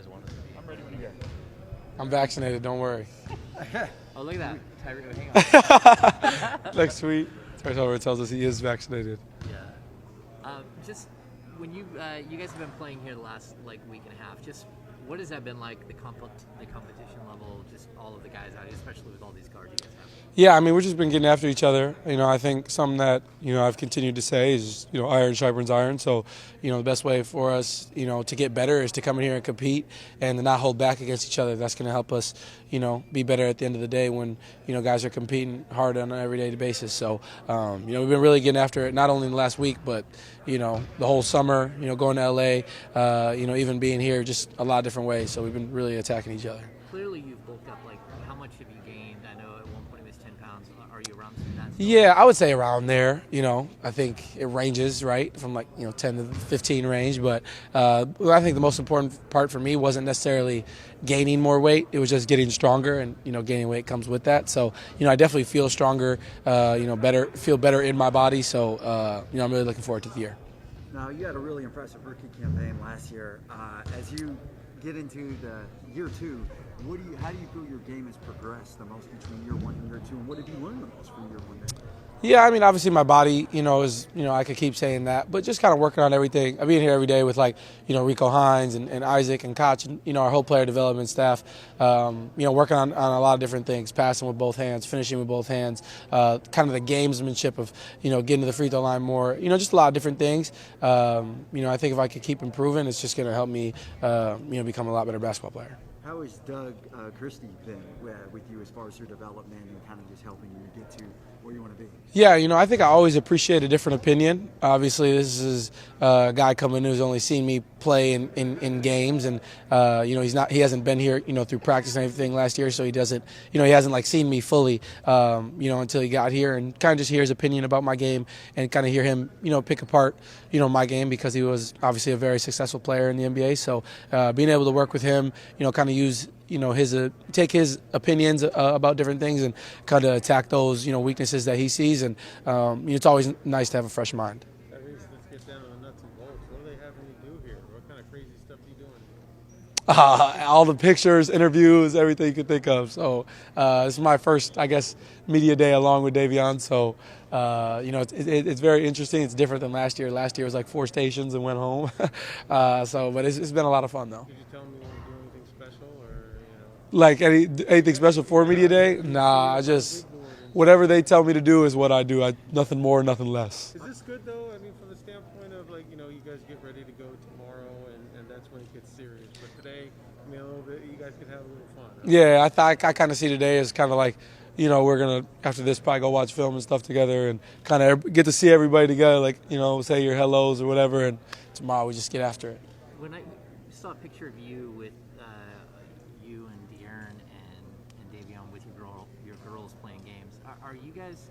guys wanted to be. I'm ready when you guys. I'm vaccinated, don't worry. Oh, look at that. Tyreek, hang on. Next tweet, Tyreek tells us he is vaccinated. Yeah. Just when you guys have been playing here the last week and a half, just what has that been like, the competition level, just all of the guys out here, especially with all these guards you guys have? Yeah, I mean, we've just been getting after each other. I think something that, I've continued to say is, iron sharpens iron. So, the best way for us, to get better is to come in here and compete and to not hold back against each other. That's going to help us, be better at the end of the day when, guys are competing hard on an everyday basis. So, we've been really getting after it, not only in the last week, but, the whole summer, going to LA, even being here, just a lot of different ways. So we've been really attacking each other. Clearly you've bulked up. How much have you gained? I know at one point it was 10 pounds. Are you around that? Yeah, I would say around there. I think it ranges, right, from 10 to 15 range. But I think the most important part for me wasn't necessarily gaining more weight. It was just getting stronger, and gaining weight comes with that. So I definitely feel stronger, feel better in my body. So I'm really looking forward to the year. Now, you had a really impressive rookie campaign last year. As you get into the year two, how do you feel your game has progressed the most between year one and year two, and what did you learn the most from year one to year two? Yeah, I mean, obviously my body, is, I could keep saying that, but just kind of working on everything. I've been here every day with Rico Hines and Isaac and Koch and, our whole player development staff, working on a lot of different things, passing with both hands, finishing with both hands, kind of the gamesmanship of, getting to the free throw line more, just a lot of different things. I think if I could keep improving, it's just going to help me, become a lot better basketball player. How has Doug Christie been with you as far as your development and kind of just helping you get to where you want to be? Yeah, I think I always appreciate a different opinion. Obviously, this is a guy coming in who's only seen me play in games, and he hasn't been here, through practice and everything last year, so he doesn't, he hasn't seen me fully, until he got here, and kind of just hear his opinion about my game and kind of hear him, pick apart, my game, because he was obviously a very successful player in the NBA. So being able to work with him, kind of use take his opinions about different things and kind of attack those weaknesses that he sees, and it's always nice to have a fresh mind. Let's get down to the nuts and bolts. What are they having you do here? What kind of crazy stuff are you doing? All the pictures, interviews, everything you could think of. So this is my first, I guess, media day along with Davion. So it's very interesting. It's different than last year. Last year was 4 stations and went home. But it's been a lot of fun though. Did you tell me you want to do anything special, or anything special for media day? Nah, I just whatever they tell me to do is what I do. Nothing more, nothing less. Is this good though? I mean, from the standpoint of you guys get ready to go tomorrow, and that's when it gets serious. But today, I mean, a little bit, you guys can have a little fun. Right? Yeah, I kind of see today as kind of we're gonna after this probably go watch film and stuff together and kind of get to see everybody together, say your hellos or whatever, and tomorrow we just get after it. When I saw a picture of you with you and De'Aaron and Davion with your girls playing games, are you guys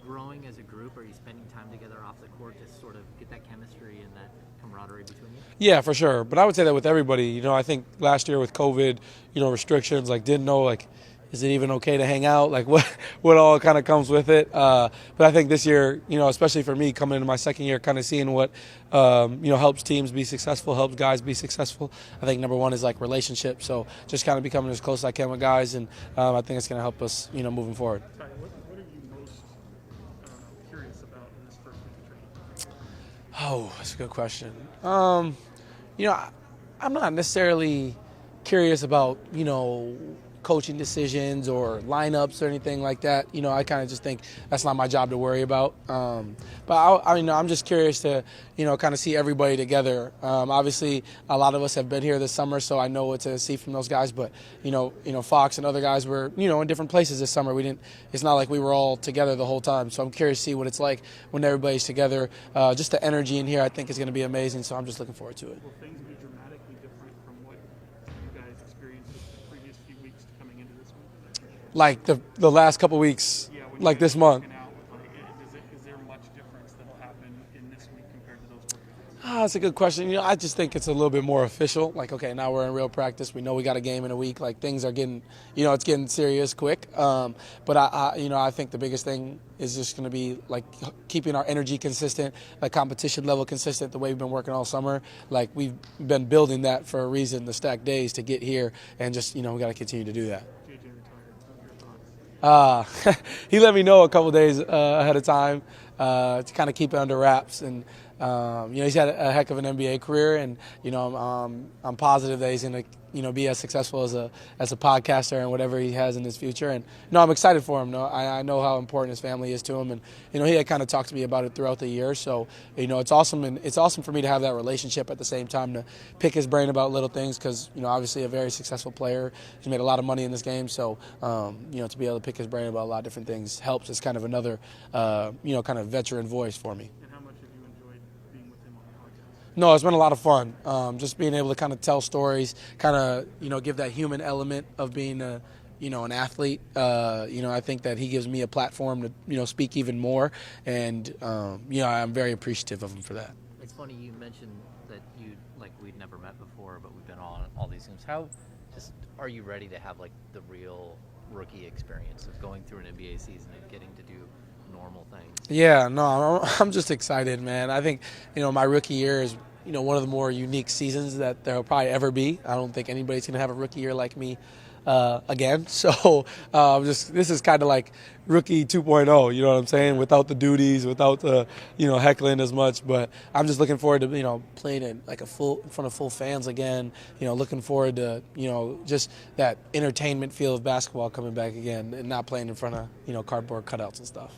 growing as a group? Are you spending time together off the court to sort of get that chemistry and that camaraderie between you? Yeah, for sure. But I would say that with everybody. I think last year with COVID, restrictions, didn't know is it even okay to hang out? What all kind of comes with it? But I think this year, especially for me coming into my second year, kind of seeing what, helps teams be successful, helps guys be successful. I think number one is relationships. So just kind of becoming as close as I can with guys, and I think it's going to help us, moving forward. What are you most curious about in this first week of training? Oh, that's a good question. I'm not necessarily curious about, coaching decisions or lineups or anything like that. I kind of just think that's not my job to worry about. But I'm just curious to, kind of see everybody together. Obviously, a lot of us have been here this summer, so I know what to see from those guys. But Fox and other guys were, in different places this summer. It's not like we were all together the whole time. So I'm curious to see what it's like when everybody's together. Just the energy in here, I think, is going to be amazing. So I'm just looking forward to it. Will things be dramatically different from what you guys experienced the previous few weeks coming into this one? The last couple weeks, Yeah, this month. Out with, is there much difference that will happen in this week compared to those workouts? That's a good question. I just think it's a little bit more official. Like, okay, now we're in real practice. We know we got a game in a week. Like, things are getting, it's getting serious quick. But I think the biggest thing is just going to be like keeping our energy consistent, like competition level consistent, the way we've been working all summer. Like, we've been building that for a reason, the stacked days to get here, and just we got to continue to do that. JJ retired. Your thoughts? He let me know a couple days ahead of time to kind of keep it under wraps, and he's had a heck of an NBA career, and I'm positive that he's going to be as successful as a podcaster and whatever he has in his future. And I'm excited for him. I know how important his family is to him, and he had kind of talked to me about it throughout the year. So it's awesome, and it's awesome for me to have that relationship at the same time to pick his brain about little things, because obviously a very successful player. He's made a lot of money in this game, so to be able to pick his brain about a lot of different things helps. It's kind of another kind of veteran voice for me. And how much have you enjoyed being with him on the podcast? No, it's been a lot of fun. Just being able to kind of tell stories, kind of give that human element of being an athlete. I think that he gives me a platform to speak even more, and I'm very appreciative of him for that. It's funny you mentioned that we'd never met before, but we've been on all these games. How are you ready to have like the real rookie experience of going through an NBA season and getting to do normal things? Yeah, no, I'm just excited, man. I think my rookie year is one of the more unique seasons that there'll probably ever be. I don't think anybody's gonna have a rookie year like me again. So this is kind of like rookie 2.0. You know what I'm saying? Without the duties, without the heckling as much. But I'm just looking forward to playing in front of full fans again. Looking forward to just that entertainment feel of basketball coming back again, and not playing in front of cardboard cutouts and stuff.